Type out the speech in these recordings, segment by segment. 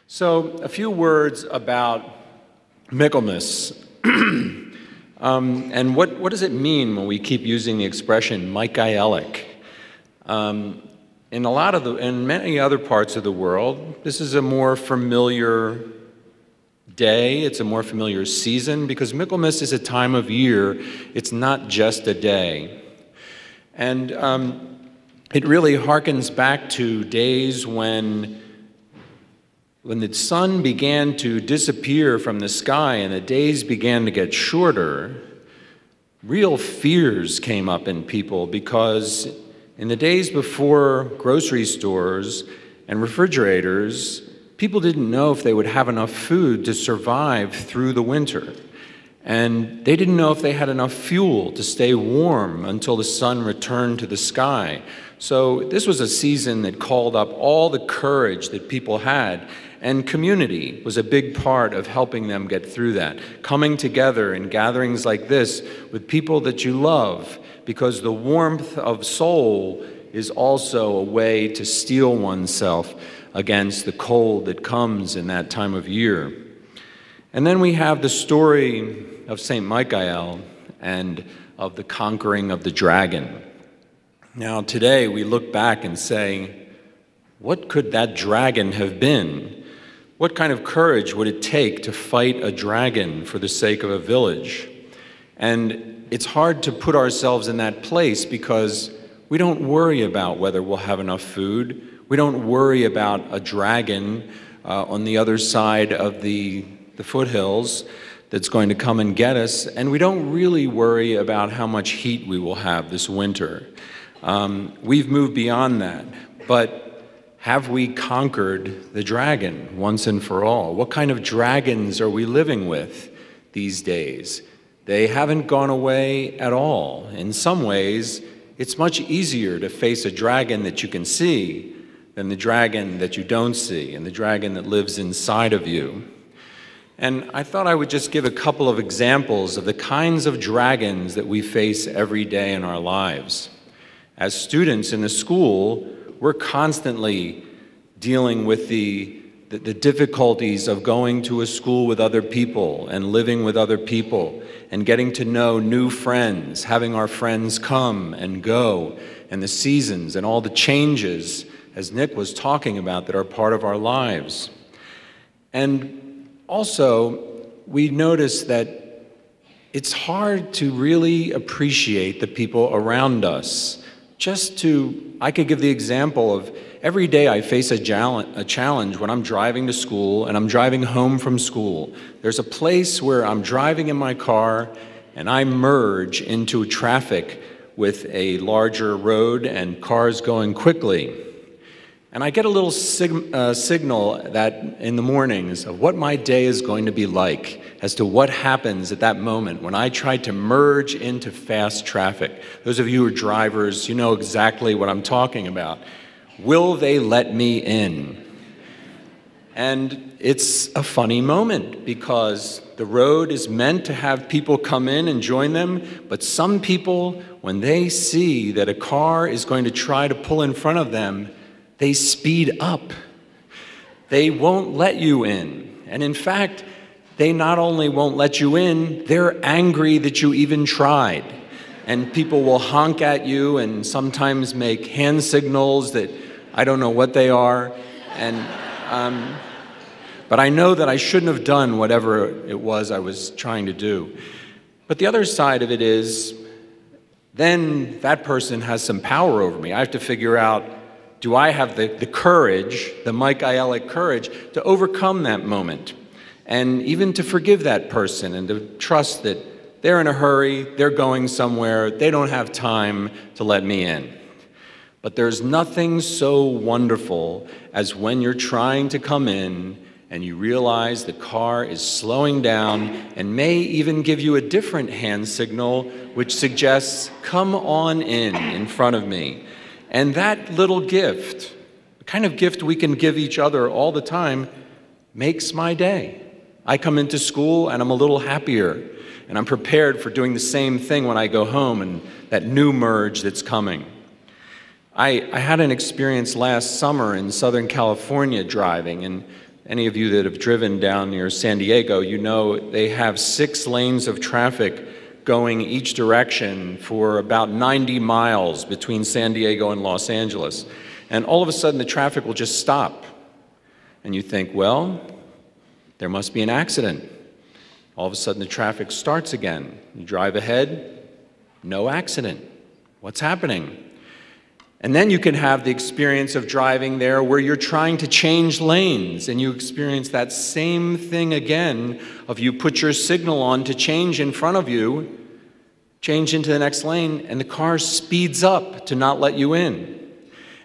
So, a few words about Michaelmas. And what does it mean when we keep using the expression Michaelic? In many other parts of the world, this is a more familiar day, it's a more familiar season, because Michaelmas is a time of year, it's not just a day. And it really harkens back to days when the sun began to disappear from the sky and the days began to get shorter. Real fears came up in people, because in the days before grocery stores and refrigerators, people didn't know if they would have enough food to survive through the winter. And they didn't know if they had enough fuel to stay warm until the sun returned to the sky. So this was a season that called up all the courage that people had, and community was a big part of helping them get through that. Coming together in gatherings like this with people that you love, because the warmth of soul is also a way to steel oneself against the cold that comes in that time of year. And then we have the story of St. Michael and of the conquering of the dragon. Now today we look back and say, what could that dragon have been? What kind of courage would it take to fight a dragon for the sake of a village? And it's hard to put ourselves in that place, because we don't worry about whether we'll have enough food. We don't worry about a dragon on the other side of the foothills that's going to come and get us. And we don't really worry about how much heat we will have this winter. We've moved beyond that. But have we conquered the dragon once and for all? What kind of dragons are we living with these days? They haven't gone away at all. In some ways, it's much easier to face a dragon that you can see than the dragon that you don't see, and the dragon that lives inside of you. And I thought I would just give a couple of examples of the kinds of dragons that we face every day in our lives. As students in a school, we're constantly dealing with the difficulties of going to a school with other people and living with other people and getting to know new friends, having our friends come and go, and the seasons and all the changes, as Nick was talking about, that are part of our lives. And also, we notice that it's hard to really appreciate the people around us. I could give the example of every day I face a challenge when I'm driving to school and I'm driving home from school. There's a place where I'm driving in my car and I merge into traffic with a larger road and cars going quickly. And I get a little signal that in the mornings of what my day is going to be like, as to what happens at that moment when I try to merge into fast traffic. Those of you who are drivers, you know exactly what I'm talking about. Will they let me in? And it's a funny moment, because the road is meant to have people come in and join them, but some people, when they see that a car is going to try to pull in front of them, they speed up. They won't let you in. And in fact, they not only won't let you in, they're angry that you even tried. And people will honk at you and sometimes make hand signals that I don't know what they are. But I know that I shouldn't have done whatever it was I was trying to do. But the other side of it is, then that person has some power over me. I have to figure out, do I have the courage, the Michaelic courage, to overcome that moment? And even to forgive that person and to trust that they're in a hurry, they're going somewhere, they don't have time to let me in. But there's nothing so wonderful as when you're trying to come in and you realize the car is slowing down and may even give you a different hand signal which suggests, come on in front of me. And that little gift, the kind of gift we can give each other all the time, makes my day. I come into school and I'm a little happier, and I'm prepared for doing the same thing when I go home and that new merge that's coming. I had an experience last summer in Southern California driving, and any of you that have driven down near San Diego, you know they have 6 lanes of traffic going each direction for about 90 miles between San Diego and Los Angeles. And all of a sudden, the traffic will just stop. And you think, well, there must be an accident. All of a sudden, the traffic starts again. You drive ahead, no accident. What's happening? And then you can have the experience of driving there where you're trying to change lanes, and you experience that same thing again of you put your signal on to change in front of you, change into the next lane, and the car speeds up to not let you in.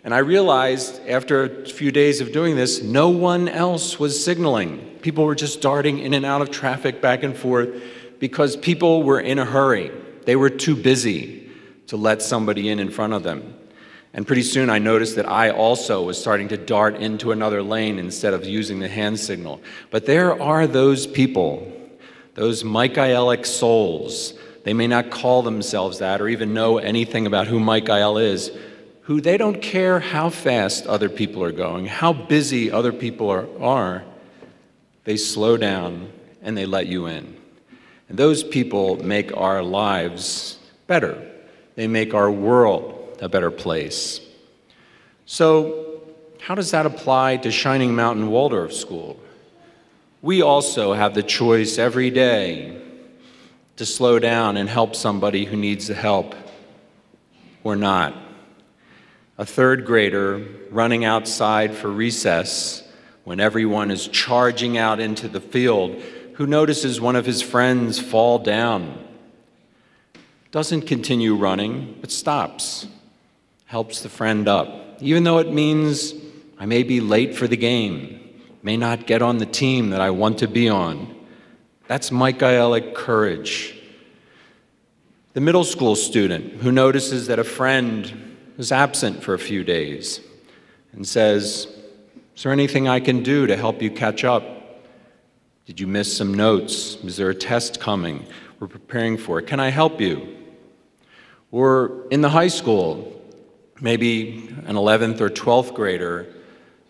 And I realized after a few days of doing this, no one else was signaling. People were just darting in and out of traffic back and forth because people were in a hurry. They were too busy to let somebody in front of them. And pretty soon I noticed that I also was starting to dart into another lane instead of using the hand signal. But there are those people, those Michaelic souls. They may not call themselves that or even know anything about who Michael is, who they don't care how fast other people are going, how busy other people are. They slow down and they let you in. And those people make our lives better. They make our world a better place. So, how does that apply to Shining Mountain Waldorf School? We also have the choice every day to slow down and help somebody who needs the help or not. A 3rd grader running outside for recess when everyone is charging out into the field who notices one of his friends fall down. Doesn't continue running, but stops. Helps the friend up, even though it means I may be late for the game, may not get on the team that I want to be on. That's Michaelic courage. The middle school student who notices that a friend is absent for a few days and says, "Is there anything I can do to help you catch up? Did you miss some notes? Is there a test coming? We're preparing for it. Can I help you?" Or in the high school, maybe an 11th or 12th grader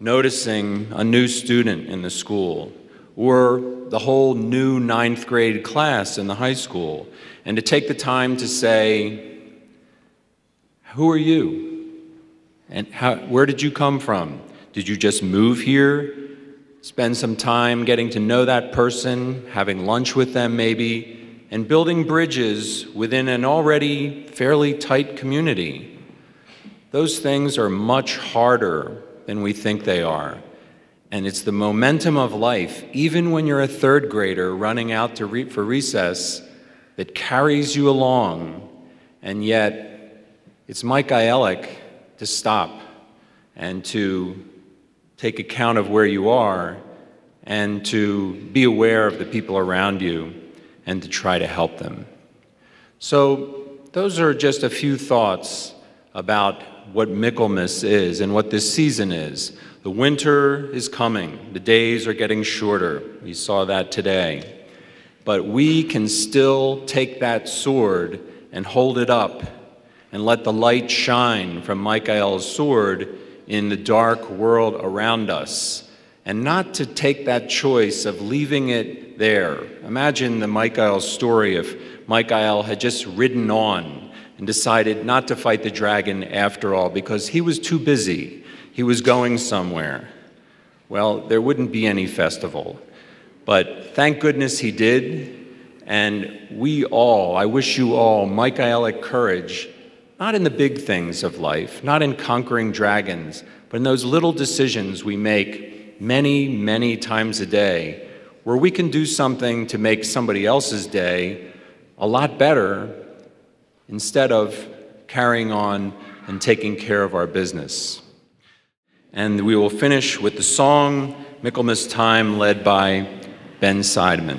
noticing a new student in the school, or the whole new 9th grade class in the high school, and to take the time to say, "Who are you? And where did you come from? Did you just move here? Spend some time getting to know that person, having lunch with them maybe, and building bridges within an already fairly tight community." Those things are much harder than we think they are. And it's the momentum of life, even when you're a 3rd grader running out for recess, that carries you along. And yet, it's Michaelic to stop and to take account of where you are and to be aware of the people around you and to try to help them. So those are just a few thoughts about what Michaelmas is and what this season is. The winter is coming. The days are getting shorter. We saw that today. But we can still take that sword and hold it up and let the light shine from Michael's sword in the dark world around us, and not to take that choice of leaving it there. Imagine the Michael story if Michael had just ridden on and decided not to fight the dragon after all because he was too busy. He was going somewhere. Well, there wouldn't be any festival. But thank goodness he did. And we all, I wish you all, Michaelic courage, not in the big things of life, not in conquering dragons, but in those little decisions we make many, many times a day where we can do something to make somebody else's day a lot better instead of carrying on and taking care of our business. And we will finish with the song Michaelmas Time, led by Ben Seidman.